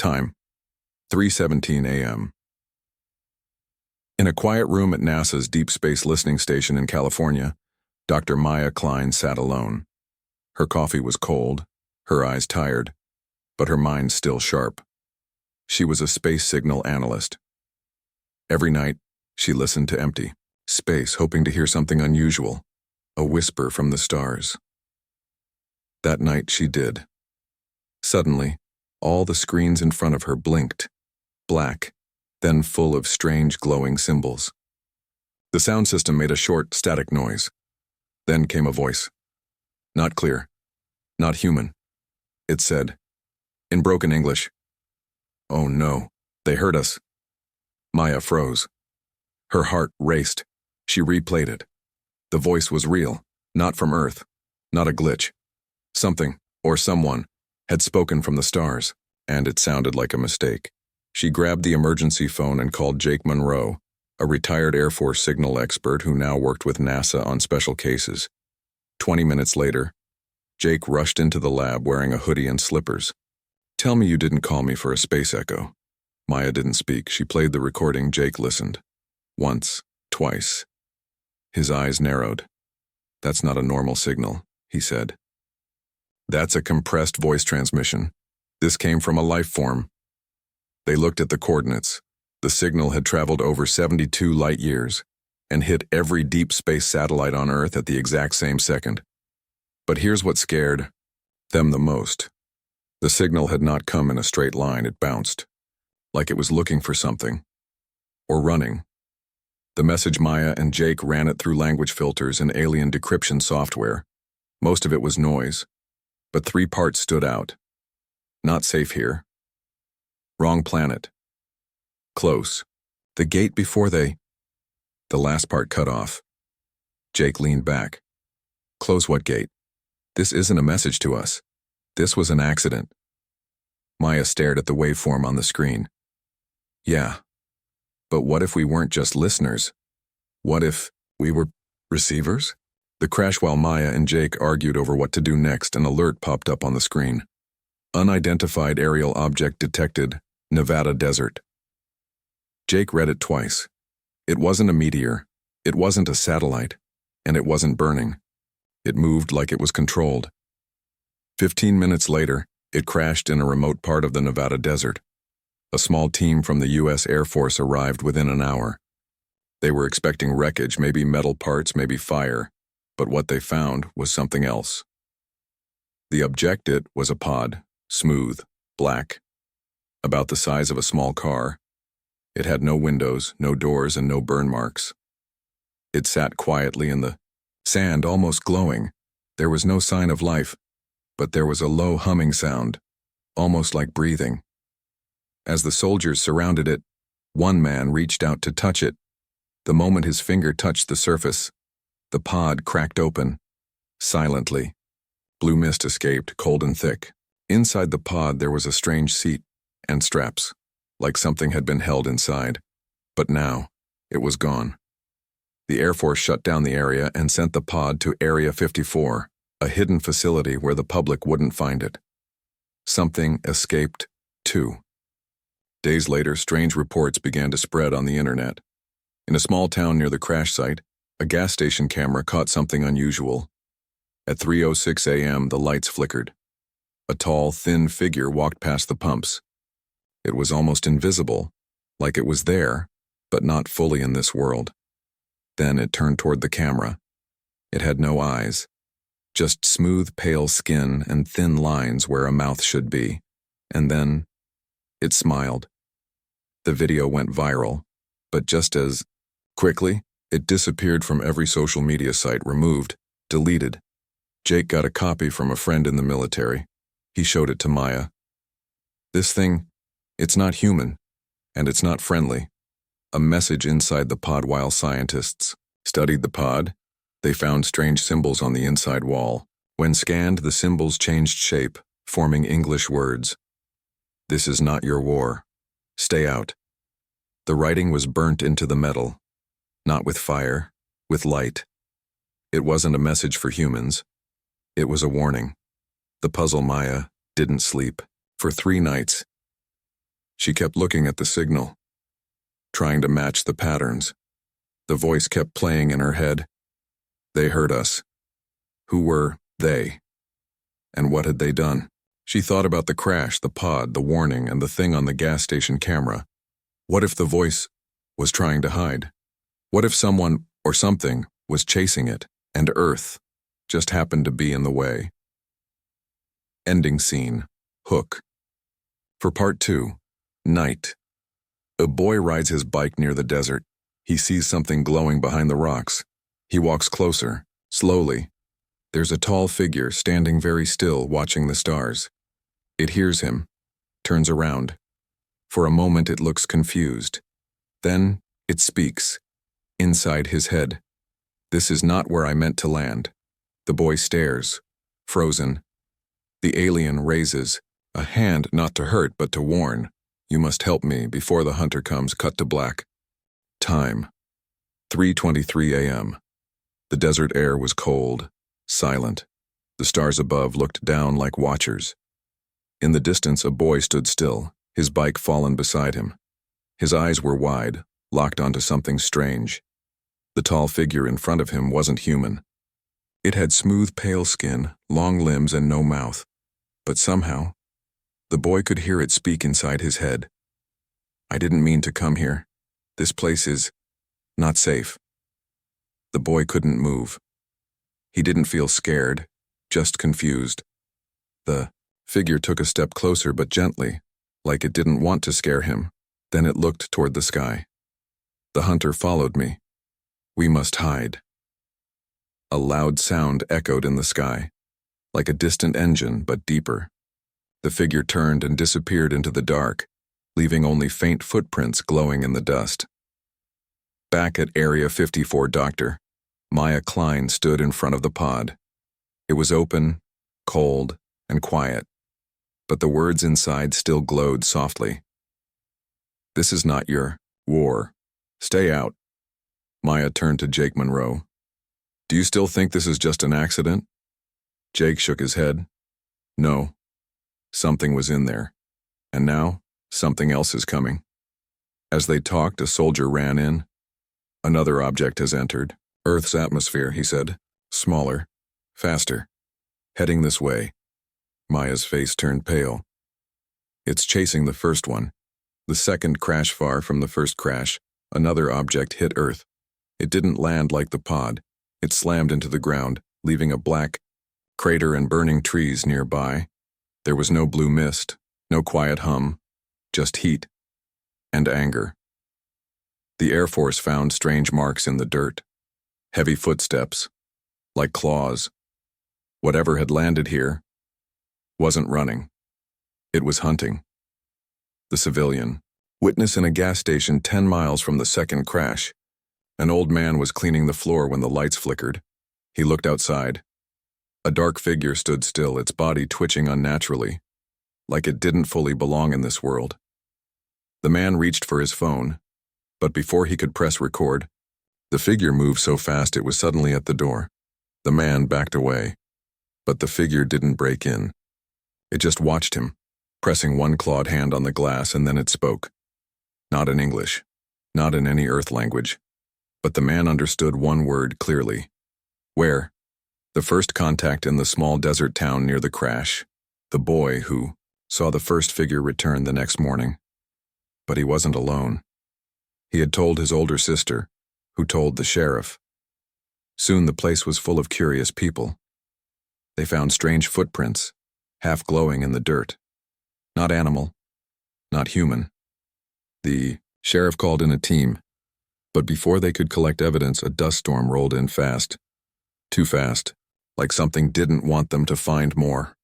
Time, 3:17 a.m. In a quiet room at NASA's Deep Space Listening Station in California, Dr. Maya Klein sat alone. Her coffee was cold, her eyes tired, but her mind still sharp. She was a space signal analyst. Every night, she listened to empty space, hoping to hear something unusual, a whisper from the stars. That night she did. Suddenly, all the screens in front of her blinked, black, then full of strange glowing symbols. The sound system made a short, static noise. Then came a voice. Not clear, not human. It said, in broken English, "Oh no, they heard us." Maya froze. Her heart raced. She replayed it. The voice was real, not from Earth, not a glitch. Something, or someone, had spoken from the stars, and it sounded like a mistake. She grabbed the emergency phone and called Jake Monroe, a retired Air Force signal expert who now worked with NASA on special cases. 20 minutes later, Jake rushed into the lab wearing a hoodie and slippers. "Tell me you didn't call me for a space echo." Maya didn't speak. She played the recording. Jake listened. Once, twice. His eyes narrowed. "That's not a normal signal," he said. "That's a compressed voice transmission. This came from a life form." They looked at the coordinates. The signal had traveled over 72 light years and hit every deep space satellite on Earth at the exact same second. But here's what scared them the most. The signal had not come in a straight line. It bounced, like it was looking for something, or running. The message Maya and Jake ran it through language filters and alien decryption software. Most of it was noise, but 3 parts stood out. Not safe here. Wrong planet. Close. The gate before they... The last part cut off. Jake leaned back. "Close what gate? This isn't a message to us. This was an accident." Maya stared at the waveform on the screen. "Yeah. But what if we weren't just listeners? What if we were receivers?" The crash while Maya and Jake argued over what to do next, an alert popped up on the screen. Unidentified aerial object detected, Nevada desert. Jake read it twice. It wasn't a meteor, it wasn't a satellite, and it wasn't burning. It moved like it was controlled. 15 minutes later, it crashed in a remote part of the Nevada desert. A small team from the U.S. Air Force arrived within an hour. They were expecting wreckage, maybe metal parts, maybe fire, but what they found was something else. The objective was a pod, smooth, black, about the size of a small car. It had no windows, no doors, and no burn marks. It sat quietly in the sand, almost glowing. There was no sign of life, but there was a low humming sound, almost like breathing. As the soldiers surrounded it, one man reached out to touch it. The moment his finger touched the surface, the pod cracked open. Silently, blue mist escaped, cold and thick. Inside the pod there was a strange seat and straps, like something had been held inside. But now, it was gone. The Air Force shut down the area and sent the pod to Area 54, a hidden facility where the public wouldn't find it. Something escaped, too. Days later, strange reports began to spread on the internet. In a small town near the crash site, a gas station camera caught something unusual. At 3:06 a.m., the lights flickered. A tall, thin figure walked past the pumps. It was almost invisible, like it was there, but not fully in this world. Then it turned toward the camera. It had no eyes, just smooth, pale skin and thin lines where a mouth should be. And then, it smiled. The video went viral, but just as quickly, it disappeared from every social media site, removed, deleted. Jake got a copy from a friend in the military. He showed it to Maya. "This thing, it's not human, and it's not friendly." A message inside the pod. While scientists studied the pod, they found strange symbols on the inside wall. When scanned, the symbols changed shape, forming English words. "This is not your war. Stay out." The writing was burnt into the metal, not with fire, with light. It wasn't a message for humans. It was a warning. The puzzle Maya didn't sleep. For 3 nights, She kept looking at the signal, trying to match the patterns. The voice kept playing in her head. They heard us. Who were they? And what had they done? She thought about the crash, the pod, the warning, and the thing on the gas station camera. What if the voice was trying to hide? What if someone or something was chasing it, and Earth just happened to be in the way? Ending scene. Hook. For part 2, night. A boy rides his bike near the desert. He sees something glowing behind the rocks. He walks closer, slowly. There's a tall figure standing very still, watching the stars. It hears him, turns around. For a moment it looks confused. Then it speaks, inside his head. This is not where I meant to land. The boy stares, frozen. The alien raises a hand, not to hurt but to warn. You must help me before the hunter comes. Cut to black. Time. 3:23 a.m. The desert air was cold, silent. The stars above looked down like watchers. In the distance, a boy stood still, his bike fallen beside him. His eyes were wide, locked onto something strange. The tall figure in front of him wasn't human. It had smooth, pale skin, long limbs, and no mouth. But somehow, the boy could hear it speak inside his head. I didn't mean to come here. This place is not safe. The boy couldn't move. He didn't feel scared, just confused. The figure took a step closer but gently, like it didn't want to scare him. Then it looked toward the sky. The hunter followed me. We must hide. A loud sound echoed in the sky, like a distant engine but deeper. The figure turned and disappeared into the dark, leaving only faint footprints glowing in the dust. Back at Area 54, Dr. Maya Klein stood in front of the pod. It was open, cold, and quiet, but the words inside still glowed softly. This is not your war. Stay out. Maya turned to Jake Monroe. Do you still think this is just an accident? Jake shook his head. No. Something was in there. And now, something else is coming. As they talked, a soldier ran in. Another object has entered. Earth's atmosphere, he said. Smaller. Faster. Heading this way. Maya's face turned pale. It's chasing the first one. The second crash far from the first crash, another object hit Earth. It didn't land like the pod. It slammed into the ground, leaving a black crater and burning trees nearby. There was no blue mist, no quiet hum, just heat and anger. The Air Force found strange marks in the dirt, heavy footsteps, like claws. Whatever had landed here wasn't running. It was hunting. The civilian. Witness in a gas station 10 miles from the second crash. An old man was cleaning the floor when the lights flickered. He looked outside. A dark figure stood still, its body twitching unnaturally, like it didn't fully belong in this world. The man reached for his phone, but before he could press record, the figure moved so fast it was suddenly at the door. The man backed away, but the figure didn't break in. It just watched him, pressing one clawed hand on the glass, and then it spoke. Not in English, not in any Earth language, but the man understood one word clearly. Where? The first contact in the small desert town near the crash. The boy who saw the first figure return the next morning. But he wasn't alone. He had told his older sister, who told the sheriff. Soon the place was full of curious people. They found strange footprints, half glowing in the dirt. Not animal, not human. The sheriff called in a team, but before they could collect evidence, a dust storm rolled in fast. Too fast, like something didn't want them to find more.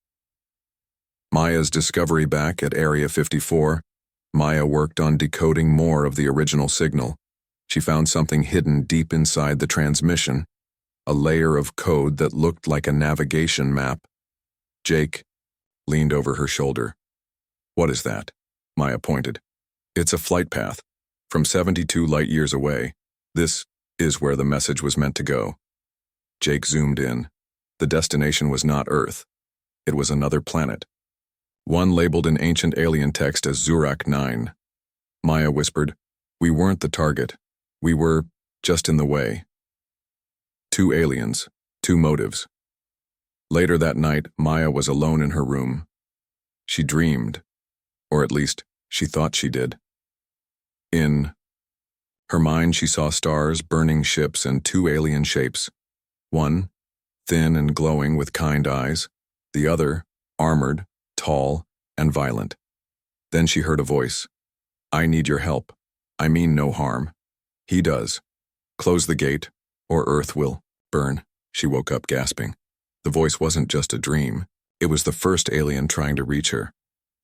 Maya's discovery back at Area 54, Maya worked on decoding more of the original signal. She found something hidden deep inside the transmission, a layer of code that looked like a navigation map. Jake leaned over her shoulder. What is that? Maya pointed. It's a flight path. From 72 light years away. This is where the message was meant to go. Jake zoomed in. The destination was not Earth. It was another planet. one labeled in ancient alien text as Zurak 9. Maya whispered, "We weren't the target. We were just in the way." 2 aliens, 2 motives. Later that night, Maya was alone in her room. She dreamed, or at least she thought she did. In her mind, she saw stars, burning ships, and 2 alien shapes. One, thin and glowing with kind eyes. The other, armored, tall, and violent. Then she heard a voice. "I need your help. I mean no harm. He does. Close the gate, or Earth will burn." She woke up gasping. The voice wasn't just a dream. It was the first alien trying to reach her.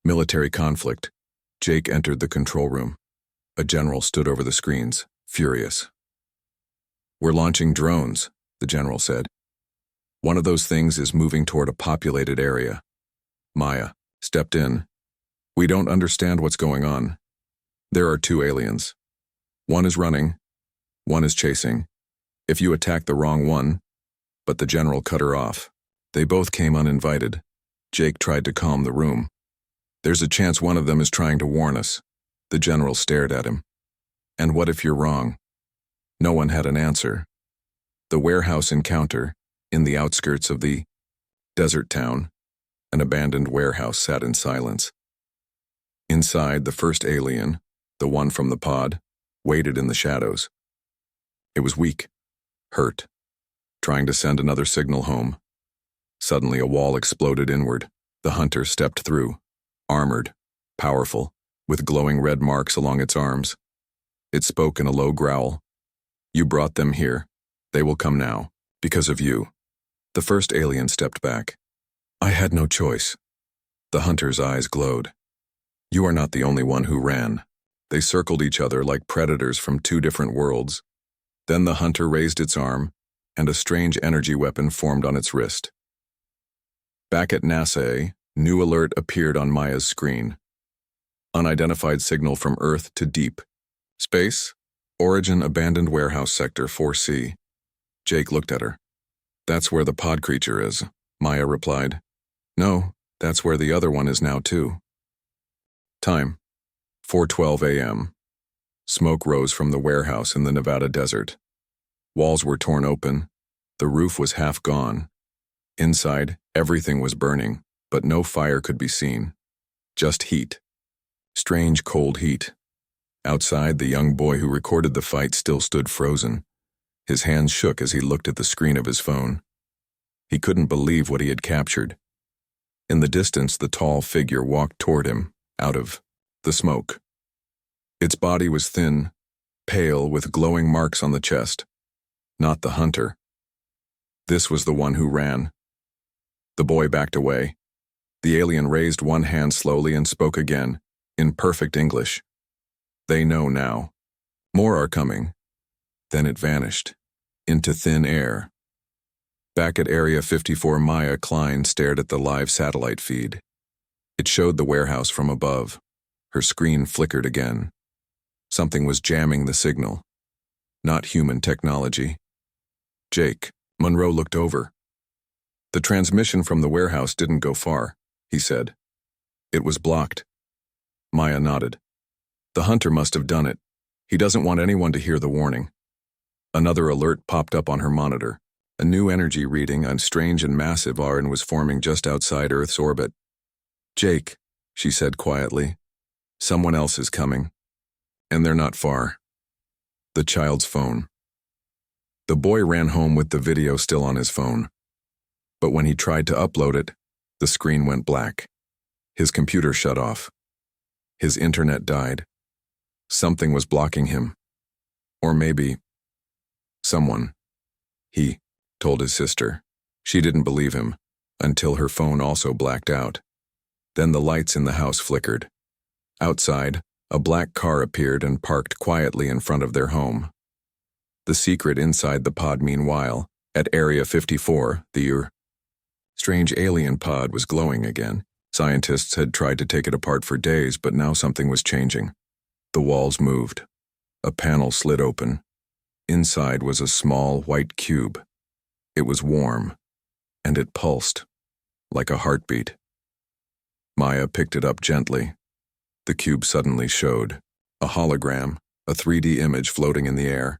Military conflict. Jake entered the control room. A general stood over the screens, furious. "We're launching drones," the general said. "One of those things is moving toward a populated area." Maya stepped in. "We don't understand what's going on. There are 2 aliens. One is running, one is chasing. If you attack the wrong one..." But the general cut her off. "They both came uninvited." Jake tried to calm the room. "There's a chance one of them is trying to warn us." The general stared at him. "And what if you're wrong?" No one had an answer. The warehouse encounter, in the outskirts of the desert town, an abandoned warehouse sat in silence. Inside, the first alien, the one from the pod, waited in the shadows. It was weak, hurt, trying to send another signal home. Suddenly a wall exploded inward. The hunter stepped through, armored, powerful, with glowing red marks along its arms. It spoke in a low growl. "You brought them here. They will come now, because of you." The first alien stepped back. "I had no choice." The hunter's eyes glowed. "You are not the only one who ran." They circled each other like predators from 2 different worlds. Then the hunter raised its arm, and a strange energy weapon formed on its wrist. Back at NASA, new alert appeared on Maya's screen. Unidentified signal from Earth to deep space. Origin abandoned warehouse sector 4C. Jake looked at her. "That's where the pod creature is," Maya replied. "No, that's where the other one is now too." Time: 4:12 a.m. Smoke rose from the warehouse in the Nevada desert. Walls were torn open. The roof was half gone. Inside, everything was burning, but no fire could be seen. Just heat. Strange cold heat. Outside, the young boy who recorded the fight still stood frozen. His hands shook as he looked at the screen of his phone. He couldn't believe what he had captured. In the distance, the tall figure walked toward him, out of the smoke. Its body was thin, pale, with glowing marks on the chest. Not the hunter. This was the one who ran. The boy backed away. The alien raised one hand slowly and spoke again, in perfect English. "They know now. More are coming." Then it vanished, into thin air. Back at Area 54, Maya Klein stared at the live satellite feed. It showed the warehouse from above. Her screen flickered again. Something was jamming the signal. Not human technology. "Jake." Monroe looked over. "The transmission from the warehouse didn't go far," he said. "It was blocked." Maya nodded. "The hunter must have done it. He doesn't want anyone to hear the warning." Another alert popped up on her monitor. A new energy reading on strange and massive iron was forming just outside Earth's orbit. "Jake," she said quietly, "someone else is coming. And they're not far." The child's phone. The boy ran home with the video still on his phone. But when he tried to upload it, the screen went black. His computer shut off. His internet died. Something was blocking him. Or maybe someone. He told his sister. She didn't believe him, until her phone also blacked out. Then the lights in the house flickered. Outside, a black car appeared and parked quietly in front of their home. The secret inside the pod, meanwhile, at Area 54, the strange alien pod was glowing again. Scientists had tried to take it apart for days, but now something was changing. The walls moved. A panel slid open. Inside was a small, white cube. It was warm, and it pulsed, like a heartbeat. Maya picked it up gently. The cube suddenly showed a hologram, a 3D image floating in the air.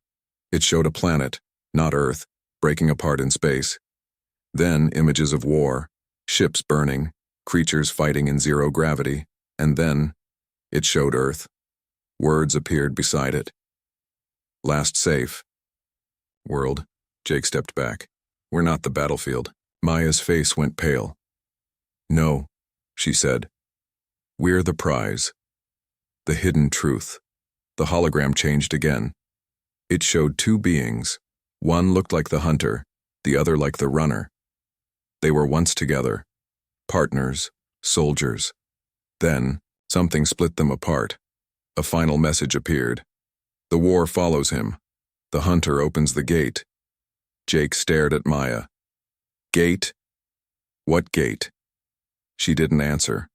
It showed a planet, not Earth, breaking apart in space. Then images of war, ships burning, creatures fighting in zero gravity, and then it showed Earth. Words appeared beside it. Last safe. World. Jake stepped back. We're not the battlefield. Maya's face went pale. No, she said. We're the prize. The hidden truth. The hologram changed again. It showed two beings. One looked like the hunter, the other like the runner. They were once together. Partners, soldiers. Then, something split them apart. A final message appeared. The war follows him. The hunter opens the gate. Jake stared at Maya. Gate? What gate? She didn't answer.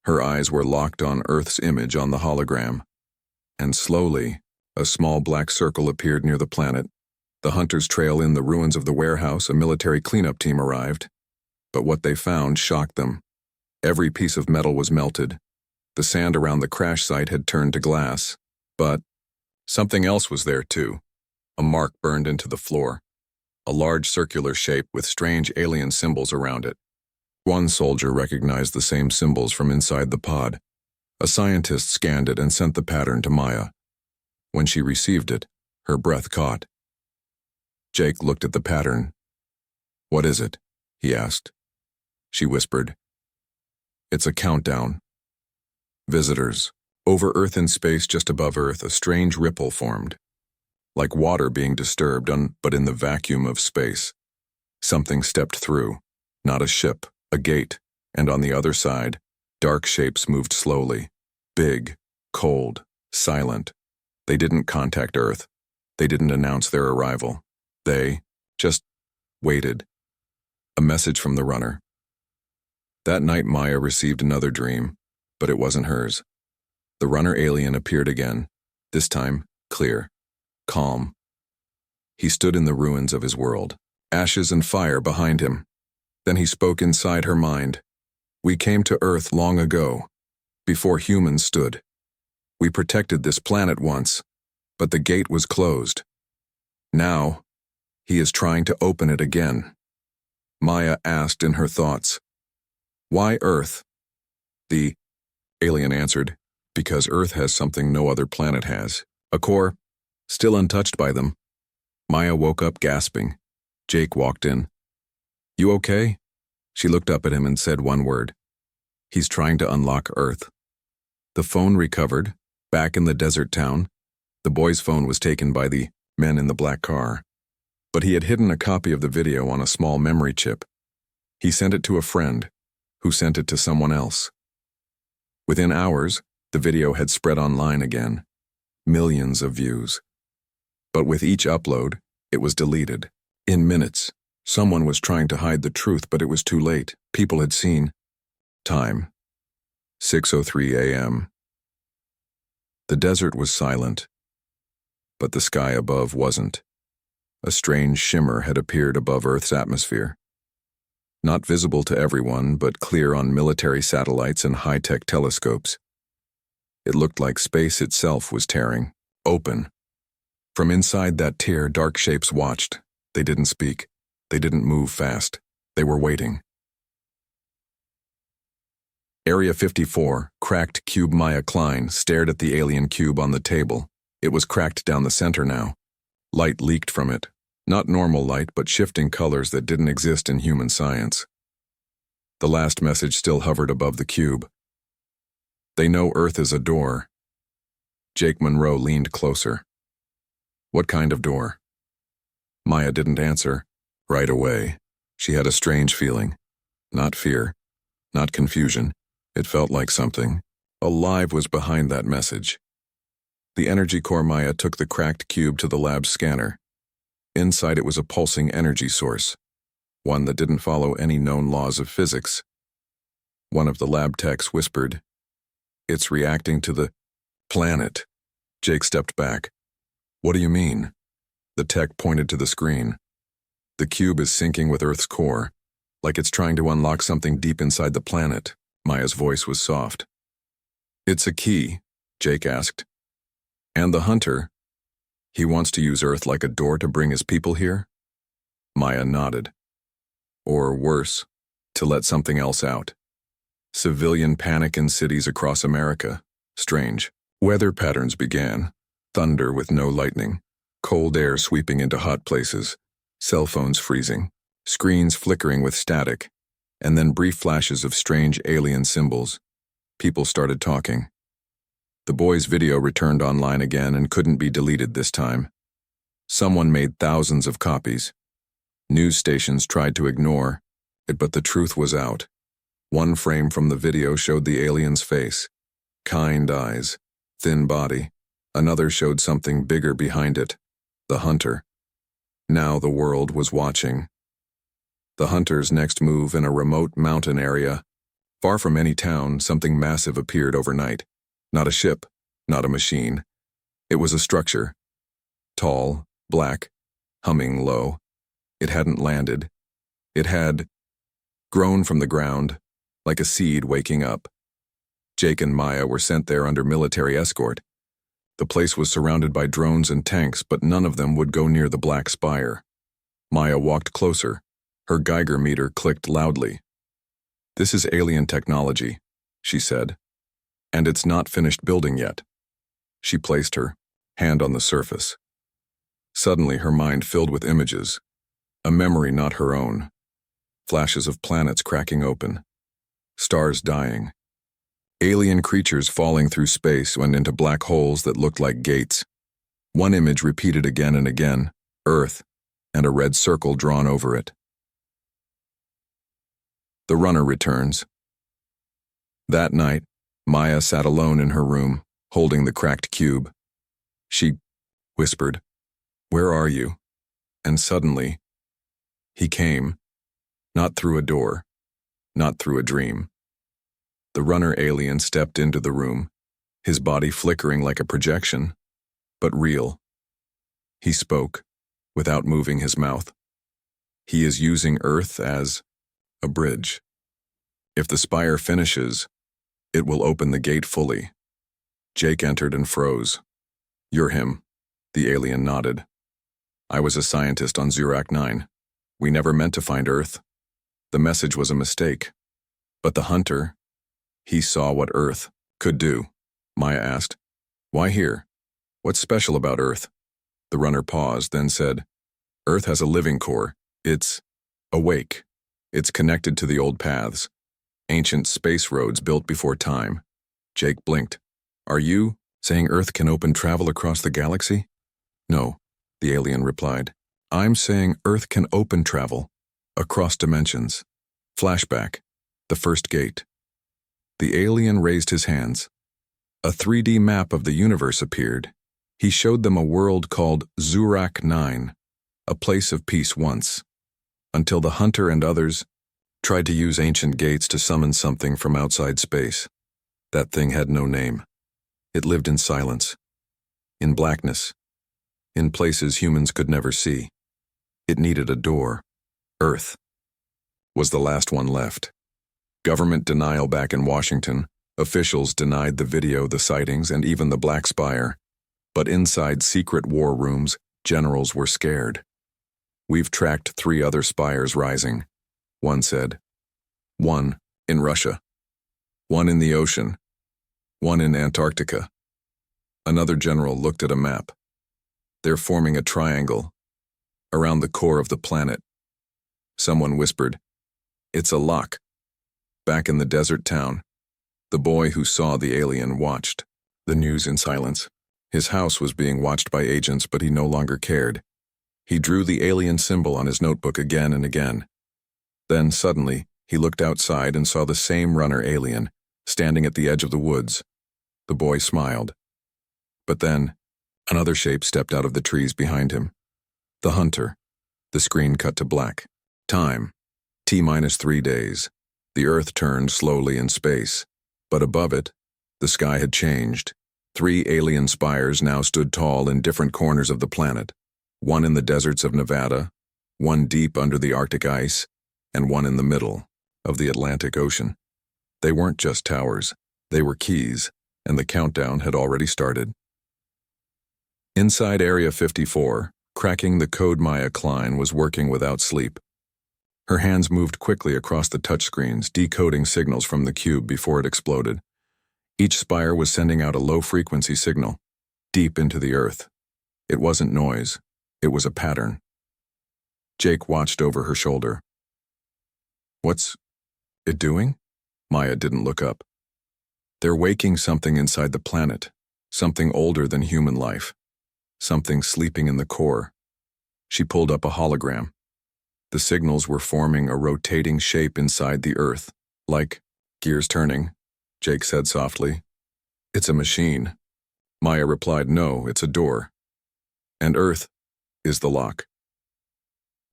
Her eyes were locked on Earth's image on the hologram. And slowly, a small black circle appeared near the planet. The hunters trail in the ruins of the warehouse. A military cleanup team arrived. But what they found shocked them. Every piece of metal was melted. The sand around the crash site had turned to glass. But something else was there too. A mark burned into the floor. A large circular shape with strange alien symbols around it. One soldier recognized the same symbols from inside the pod. A scientist scanned it and sent the pattern to Maya. When she received it, her breath caught. Jake looked at the pattern. What is it? He asked. She whispered. It's a countdown. Visitors. Over Earth in space just above Earth, a strange ripple formed. Like water being disturbed, but in the vacuum of space. Something stepped through. Not a ship, a gate. And on the other side, dark shapes moved slowly. Big, cold, silent. They didn't contact Earth. They didn't announce their arrival. They just waited. A message from the runner. That night Maya received another dream, but it wasn't hers. The runner alien appeared again, this time clear, calm. He stood in the ruins of his world, ashes and fire behind him. Then he spoke inside her mind. We came to Earth long ago, before humans stood. We protected this planet once, but the gate was closed. Now, he is trying to open it again. Maya asked in her thoughts, why Earth? The alien answered, because Earth has something no other planet has, a core, still untouched by them. Maya woke up gasping. Jake walked in. You okay? She looked up at him and said one word. He's trying to unlock Earth. The phone recovered, back in the desert town. The boy's phone was taken by the men in the black car. But he had hidden a copy of the video on a small memory chip. He sent it to a friend, who sent it to someone else. Within hours, the video had spread online again. Millions of views. But with each upload, it was deleted. In minutes, someone was trying to hide the truth, but it was too late. People had seen. Time. 6:03 a.m. The desert was silent, but the sky above wasn't. A strange shimmer had appeared above Earth's atmosphere. Not visible to everyone, but clear on military satellites and high-tech telescopes. It looked like space itself was tearing, open. From inside that tear, dark shapes watched. They didn't speak. They didn't move fast. They were waiting. Area 54, cracked cube Maya Klein, stared at the alien cube on the table. It was cracked down the center now. Light leaked from it. Not normal light, but shifting colors that didn't exist in human science. The last message still hovered above the cube. They know Earth is a door. Jake Monroe leaned closer. What kind of door? Maya didn't answer. Right away. She had a strange feeling. Not fear. Not confusion. It felt like something alive was behind that message. The energy core Maya took the cracked cube to the lab's scanner. Inside it was a pulsing energy source, one that didn't follow any known laws of physics. One of the lab techs whispered, "It's reacting to the planet." Jake stepped back. "What do you mean?" The tech pointed to the screen. "The cube is syncing with Earth's core, like it's trying to unlock something deep inside the planet. Maya's voice was soft. It's a key, Jake asked. And the hunter? He wants to use Earth like a door to bring his people here? Maya nodded. Or worse, to let something else out. Civilian panic in cities across America. Strange. Weather patterns began. Thunder with no lightning. Cold air sweeping into hot places. Cell phones freezing. Screens flickering with static. And then brief flashes of strange alien symbols. People started talking. The boy's video returned online again and couldn't be deleted this time. Someone made thousands of copies. News stations tried to ignore it, but the truth was out. One frame from the video showed the alien's face. Kind eyes, thin body. Another showed something bigger behind it. The hunter. Now the world was watching. The hunter's next move in a remote mountain area. Far from any town, something massive appeared overnight. Not a ship, not a machine. It was a structure. Tall, black, humming low. It hadn't landed. It had grown from the ground, like a seed waking up. Jake and Maya were sent there under military escort. The place was surrounded by drones and tanks, but none of them would go near the black spire. Maya walked closer. Her Geiger meter clicked loudly. This is alien technology, she said. And it's not finished building yet. She placed her hand on the surface. Suddenly her mind filled with images, a memory not her own. Flashes of planets cracking open, stars dying, alien creatures falling through space and into black holes that looked like gates. One image repeated again and again, Earth, and a red circle drawn over it. The runner returns. That night, Maya sat alone in her room, holding the cracked cube. She whispered, "Where are you?" And suddenly, he came, not through a door, not through a dream. The runner alien stepped into the room, his body flickering like a projection, but real. He spoke, without moving his mouth. He is using Earth as a bridge. If the spire finishes, it will open the gate fully. Jake entered and froze. You're him, the alien nodded. I was a scientist on Zurak 9. We never meant to find Earth. The message was a mistake. But the hunter, he saw what Earth could do. Maya asked, why here? What's special about Earth? The runner paused, then said, Earth has a living core. It's awake. It's connected to the old paths. Ancient space roads built before time. Jake blinked. Are you saying Earth can open travel across the galaxy? No, the alien replied. I'm saying Earth can open travel across dimensions. Flashback, the first gate. The alien raised his hands. A 3D map of the universe appeared. He showed them a world called Zurak 9, a place of peace once, until the hunter and others tried to use ancient gates to summon something from outside space. That thing had no name. It lived in silence, in blackness, in places humans could never see. It needed a door. Earth was the last one left. Government denial back in Washington. Officials denied the video, the sightings, and even the Black Spire. But inside secret war rooms, generals were scared. We've tracked 3 other spires rising, one said. 1 in Russia. 1 in the ocean. 1 in Antarctica. Another general looked at a map. They're forming a triangle around the core of the planet. Someone whispered, it's a lock. Back in the desert town, the boy who saw the alien watched the news in silence. His house was being watched by agents, but he no longer cared. He drew the alien symbol on his notebook again and again. Then, suddenly, he looked outside and saw the same runner alien, standing at the edge of the woods. The boy smiled. But then, another shape stepped out of the trees behind him. The hunter. The screen cut to black. Time. T-3 days. The Earth turned slowly in space. But above it, the sky had changed. 3 alien spires now stood tall in different corners of the planet. 1 in the deserts of Nevada, 1 deep under the Arctic ice, and 1 in the middle of the Atlantic Ocean. They weren't just towers, they were keys, and the countdown had already started. Inside Area 54, cracking the code, Maya Klein was working without sleep. Her hands moved quickly across the touchscreens, decoding signals from the cube before it exploded. Each spire was sending out a low-frequency signal, deep into the earth. It wasn't noise, it was a pattern. Jake watched over her shoulder. What's it doing? Maya didn't look up. They're waking something inside the planet, something older than human life, something sleeping in the core. She pulled up a hologram. The signals were forming a rotating shape inside the earth, like gears turning, Jake said softly. It's a machine. Maya replied, no, it's a door. And Earth is the lock.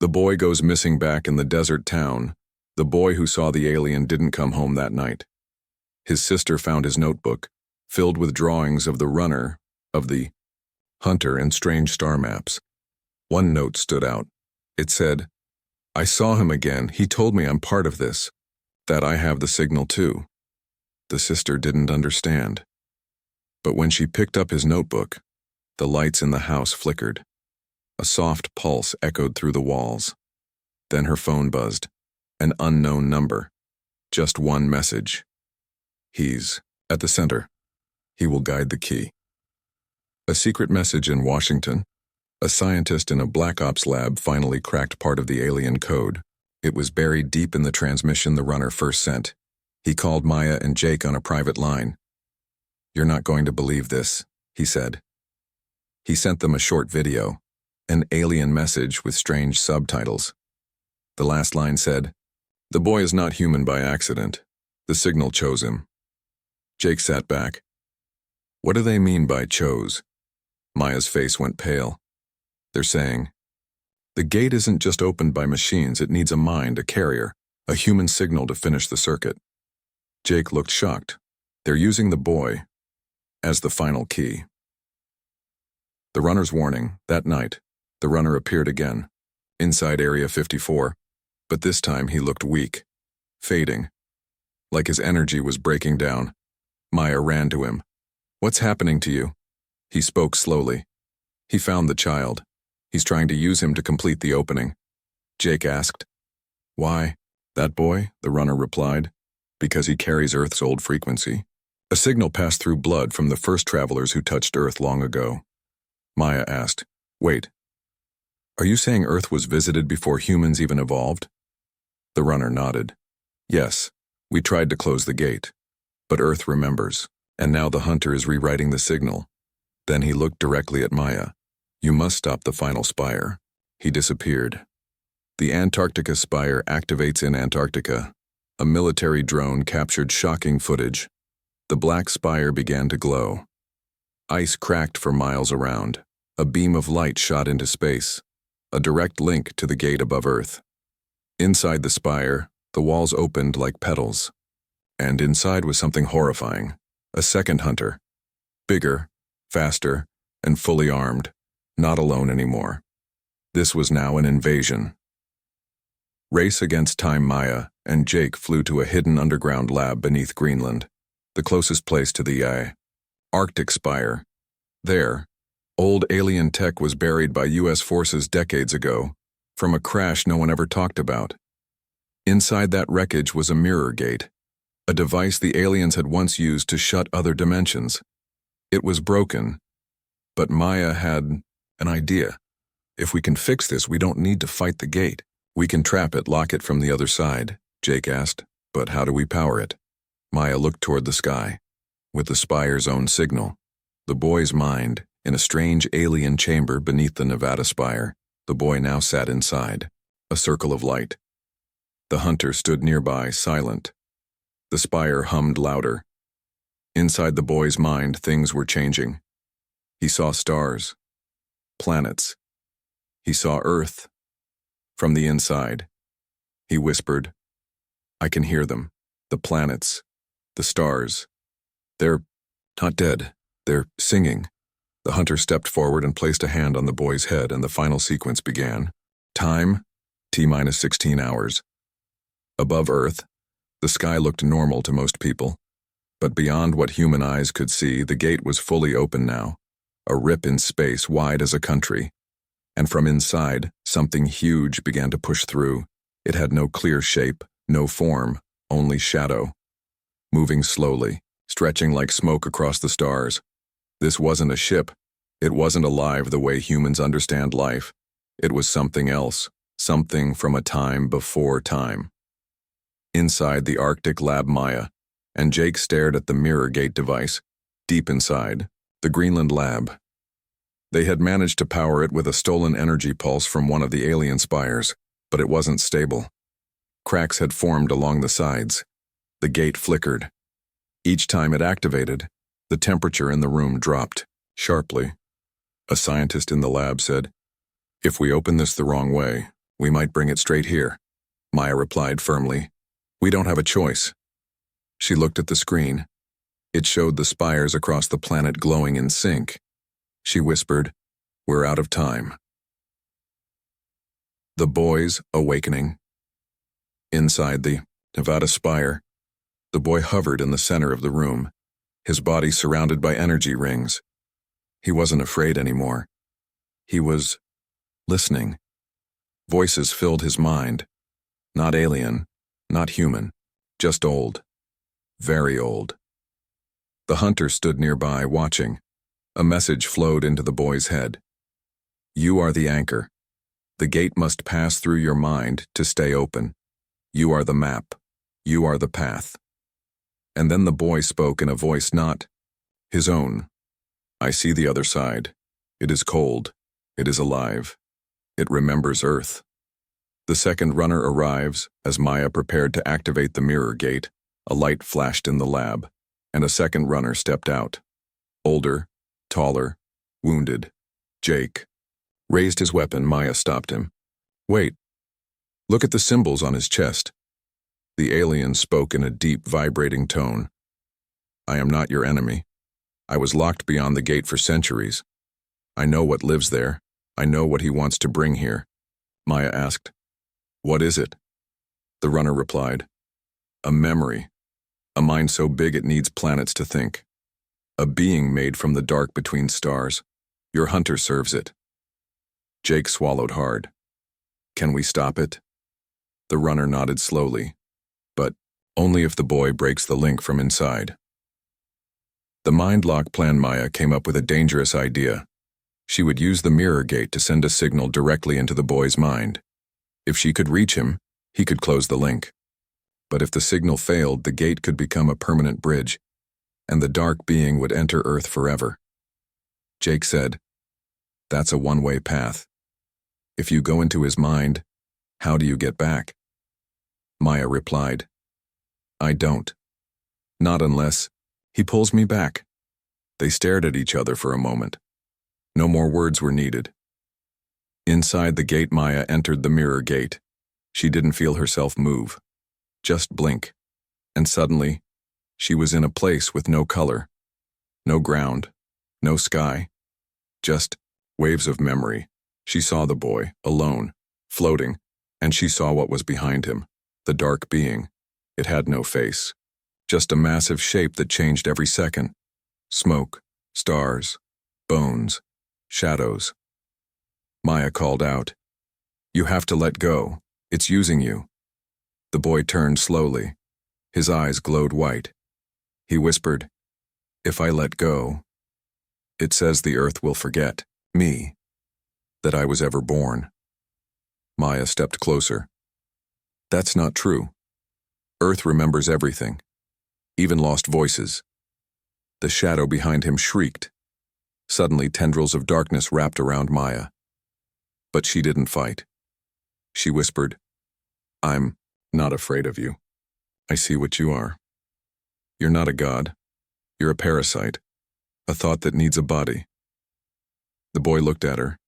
The boy goes missing back in the desert town. The boy who saw the alien didn't come home that night. His sister found his notebook, filled with drawings of the runner, of the hunter, and strange star maps. One note stood out. It said, I saw him again. He told me I'm part of this, that I have the signal too. The sister didn't understand. But when she picked up his notebook, the lights in the house flickered. A soft pulse echoed through the walls. Then her phone buzzed. An unknown number. Just one message. He's at the center. He will guide the key. A secret message in Washington. A scientist in a Black Ops lab finally cracked part of the alien code. It was buried deep in the transmission the runner first sent. He called Maya and Jake on a private line. You're not going to believe this, he said. He sent them a short video, an alien message with strange subtitles. The last line said, the boy is not human by accident. The signal chose him. Jake sat back. What do they mean by chose? Maya's face went pale. They're saying, the gate isn't just opened by machines, it needs a mind, a carrier, a human signal to finish the circuit. Jake looked shocked. They're using the boy as the final key. The runner's warning. That night, the runner appeared again, inside Area 54, but this time he looked weak, fading, like his energy was breaking down. Maya ran to him. What's happening to you? He spoke slowly. He found the child. He's trying to use him to complete the opening. Jake asked. Why? That boy? The runner replied. Because he carries Earth's old frequency. A signal passed through blood from the first travelers who touched Earth long ago. Maya asked, wait, are you saying Earth was visited before humans even evolved? The runner nodded. Yes, we tried to close the gate. But Earth remembers, and now the hunter is rewriting the signal. Then he looked directly at Maya. You must stop the final spire. He disappeared. The Antarctica spire activates in Antarctica. A military drone captured shocking footage. The black spire began to glow. Ice cracked for miles around. A beam of light shot into space. A direct link to the gate above Earth. Inside the spire, the walls opened like petals. And inside was something horrifying. A second hunter. Bigger, faster, and fully armed. Not alone anymore. This was now an invasion. Race against time. Maya and Jake flew to a hidden underground lab beneath Greenland, the closest place to the Arctic spire. There, old alien tech was buried by U.S. forces decades ago, from a crash no one ever talked about. Inside that wreckage was a mirror gate, a device the aliens had once used to shut other dimensions. It was broken, but Maya had an idea. If we can fix this, we don't need to fight the gate. We can trap it, lock it from the other side, Jake asked. But how do we power it? Maya looked toward the sky. With the spire's own signal. The boy's mind, in a strange alien chamber beneath the Nevada spire. The boy now sat inside, a circle of light. The hunter stood nearby, silent. The spire hummed louder. Inside the boy's mind, things were changing. He saw stars, planets. He saw Earth. From the inside, he whispered, I can hear them, the planets, the stars. They're not dead, they're singing. The hunter stepped forward and placed a hand on the boy's head, and the final sequence began. Time, T-minus 16 hours. Above Earth, The sky looked normal to most people, but beyond what human eyes could see, the gate was fully open now, a rip in space wide as a country. And from inside, something huge began to push through. It had no clear shape, no form, only shadow. Moving slowly, stretching like smoke across the stars. This wasn't a ship. It wasn't alive the way humans understand life. It was something else, something from a time before time. Inside the Arctic lab, Maya and Jake stared at the mirror gate device. Deep inside, the Greenland lab. They had managed to power it with a stolen energy pulse from one of the alien spires, but it wasn't stable. Cracks had formed along the sides. The gate flickered. Each time it activated, the temperature in the room dropped, sharply. A scientist in the lab said, "If we open this the wrong way, we might bring it straight here." Maya replied firmly, "We don't have a choice." She looked at the screen. It showed the spires across the planet glowing in sync. She whispered, "We're out of time." The boy's awakening. Inside the Nevada spire, the boy hovered in the center of the room, his body surrounded by energy rings. He wasn't afraid anymore. He was listening. Voices filled his mind. Not alien, not human, just old. Very old. The hunter stood nearby, watching. A message flowed into the boy's head. "You are the anchor. The gate must pass through your mind to stay open. You are the map. You are the path." And then the boy spoke in a voice not his own. "I see the other side. It is cold. It is alive. It remembers Earth." The second runner arrives. As Maya prepared to activate the mirror gate, a light flashed in the lab, and a second runner stepped out. Older, taller, wounded. Jake raised his weapon. Maya stopped him. "Wait. Look at the symbols on his chest." The alien spoke in a deep, vibrating tone. "I am not your enemy. I was locked beyond the gate for centuries. I know what lives there. I know what he wants to bring here." Maya asked, "What is it?" The runner replied, "A memory. A mind so big it needs planets to think. A being made from the dark between stars. Your hunter serves it." Jake swallowed hard. "Can we stop it?" The runner nodded slowly, but only if the boy breaks the link from inside. The mind lock plan. Maya came up with a dangerous idea. She would use the mirror gate to send a signal directly into the boy's mind. If she could reach him, he could close the link. But if the signal failed, the gate could become a permanent bridge, and the dark being would enter Earth forever. Jake said, "That's a one-way path. If you go into his mind, how do you get back?" Maya replied, "I don't. Not unless he pulls me back." They stared at each other for a moment. No more words were needed. Inside the gate, Maya entered the mirror gate. She didn't feel herself move. Just blink. And suddenly, she was in a place with no color, no ground, no sky, just waves of memory. She saw the boy, alone, floating, and she saw what was behind him, the dark being. It had no face, just a massive shape that changed every second. Smoke, stars, bones, shadows. Maya called out, "You have to let go. It's using you." The boy turned slowly. His eyes glowed white. He whispered, "If I let go, it says the Earth will forget me, that I was ever born." Maya stepped closer. "That's not true. Earth remembers everything, even lost voices." The shadow behind him shrieked. Suddenly, tendrils of darkness wrapped around Maya. But she didn't fight. She whispered, "I'm not afraid of you. I see what you are. You're not a god. You're a parasite, a thought that needs a body." The boy looked at her.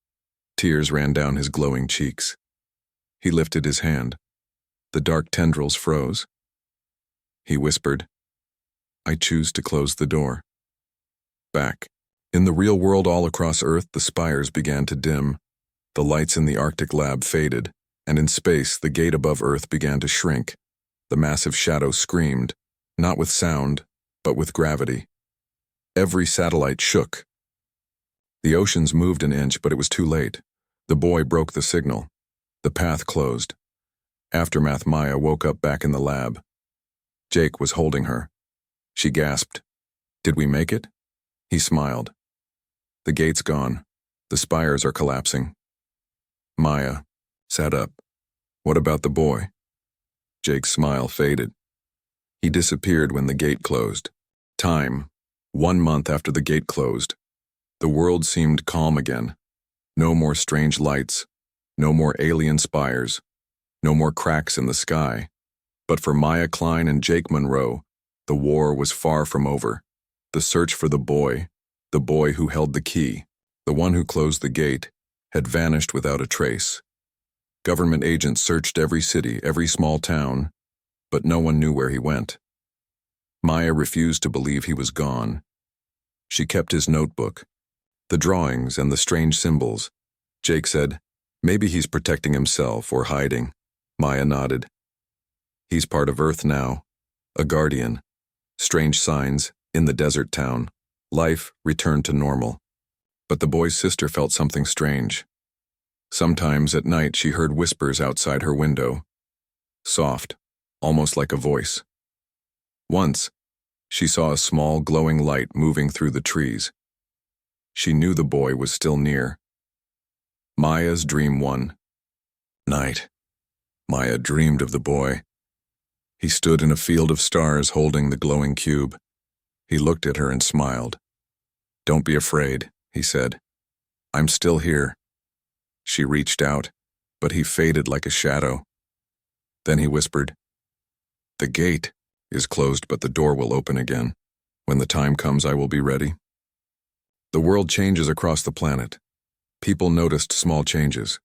Tears ran down his glowing cheeks. He lifted his hand. The dark tendrils froze. He whispered, "I choose to close the door." Back. In the real world all across Earth, the spires began to dim. The lights in the Arctic lab faded, and in space, the gate above Earth began to shrink. The massive shadow screamed, not with sound, but with gravity. Every satellite shook. The oceans moved an inch, but it was too late. The boy broke the signal. The path closed. Aftermath. Maya woke up back in the lab. Jake was holding her. She gasped. Did we make it? He smiled. The gate's gone. The spires are collapsing. Maya sat up. What about the boy? Jake's smile faded. He disappeared when the gate closed. Time. 1 month after the gate closed. The world seemed calm again. No more strange lights. No more alien spires. No more cracks in the sky. But for Maya Klein and Jake Monroe, the war was far from over. The search for the boy who held the key, the one who closed the gate, had vanished without a trace. Government agents searched every city, every small town, but no one knew where he went. Maya refused to believe he was gone. She kept his notebook, the drawings and the strange symbols. Jake said, maybe he's protecting himself or hiding. Maya nodded. He's part of Earth now, a guardian. Strange signs in the desert town. Life returned to normal. But the boy's sister felt something strange. Sometimes at night she heard whispers outside her window. Soft, almost like a voice. Once, she saw a small glowing light moving through the trees. She knew the boy was still near. Maya's dream won. Night. Maya dreamed of the boy. He stood in a field of stars holding the glowing cube. He looked at her and smiled. Don't be afraid, he said. I'm still here. She reached out, but he faded like a shadow. Then he whispered, the gate is closed, but the door will open again. When the time comes, I will be ready. The world changes across the planet. People noticed small changes.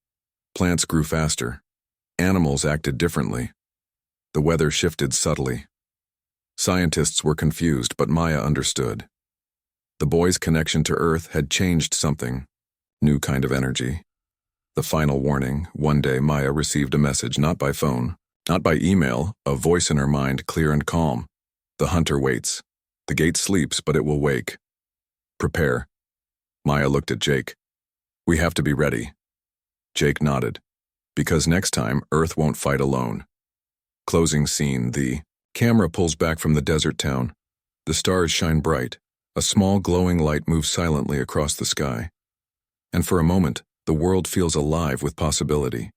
Plants grew faster. Animals acted differently. The weather shifted subtly. Scientists were confused, but Maya understood. The boy's connection to Earth had changed something. New kind of energy. The final warning. One day Maya received a message, not by phone, not by email, a voice in her mind, clear and calm. The hunter waits. The gate sleeps, but it will wake. Prepare. Maya looked at Jake. We have to be ready. Jake nodded. Because next time, Earth won't fight alone. Closing scene. The camera pulls back from the desert town. The stars shine bright. A small glowing light moves silently across the sky. And for a moment, the world feels alive with possibility.